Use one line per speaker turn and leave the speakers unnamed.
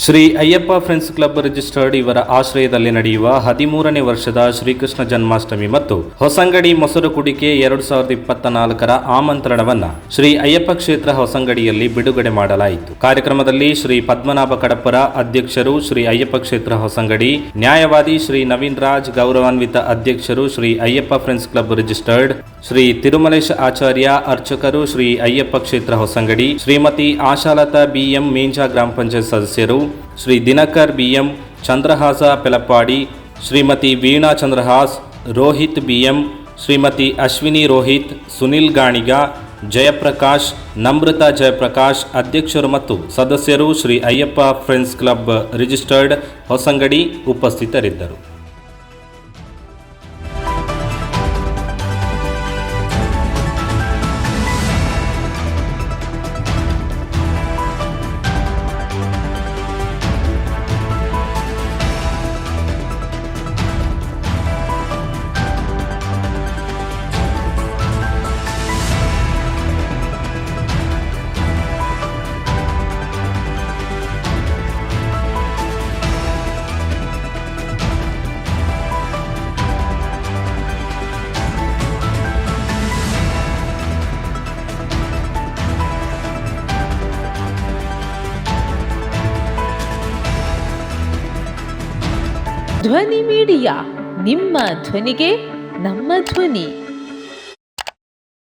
Shri Ayyappa friends club registered ಇವರ ಆಶ್ರಯದಲ್ಲಿ ನಡೆಯುವ 13ನೇ ವರ್ಷದ ಶ್ರೀಕೃಷ್ಣ ಜನ್ಮಾಷ್ಟಮಿ ಮತ್ತು ಹೊಸಂಗಡಿ ಮೊಸರು ಕುಡಿಕೆ 2024ರ ಆಮಂತ್ರಣವನ್ನ ಶ್ರೀ ಅಯ್ಯಪ್ಪ ಕ್ಷೇತ್ರ ಹೊಸಂಗಡಿಯಲ್ಲಿ ಬಿಡುಗಡೆ ಮಾಡಲಾಯಿತು. ಕಾರ್ಯಕ್ರಮದಲ್ಲಿ ಶ್ರೀ ಪದ್ಮನಾಭ ಕಡಪರ ಅಧ್ಯಕ್ಷರು, ಶ್ರೀ ಅಯ್ಯಪ್ಪ ಕ್ಷೇತ್ರ ಹೊಸಂಗಡಿ, ನ್ಯಾಯವಾದಿ ಶ್ರೀ ನವೀನ್ ರಾಜ್, ಗೌರವಾನ್ವಿತ ಅಧ್ಯಕ್ಷರು Shri Ayyappa friends club registered, Shri Tirumalesha Acharya, ಅರ್ಚಕರು ಶ್ರೀ ಅಯ್ಯಪ್ಪ ಕ್ಷೇತ್ರ ಹೊಸಂಗಡಿ, ಶ್ರೀಮತಿ ಆಶಾಲತಾ ಬಿಎಂ, ಮೇಂಜಾ ಗ್ರಾಮ ಪಂಚಾಯತ್ ಸದಸ್ಯರು, ಶ್ರೀ ದಿನಕರ್ ಬಿಎಂ, ಚಂದ್ರಹಾಸ ಪೆಲಪ್ಪಾಡಿ, ಶ್ರೀಮತಿ ವೀಣಾ ಚಂದ್ರಹಾಸ್, ರೋಹಿತ್ ಬಿಎಂ, ಶ್ರೀಮತಿ ಅಶ್ವಿನಿ ರೋಹಿತ್, ಸುನಿಲ್ ಗಾಣಿಗ, ಜಯಪ್ರಕಾಶ್, ನಮೃತ ಜಯಪ್ರಕಾಶ್ ಅಧ್ಯಕ್ಷರು ಮತ್ತು ಸದಸ್ಯರು Shri Ayyappa friends club registered Hosangadi ಉಪಸ್ಥಿತರಿದ್ದರು.
ಧ್ವನಿ ಮೀಡಿಯಾ, ನಿಮ್ಮ ಧ್ವನಿಗೆ ನಮ್ಮ ಧ್ವನಿ.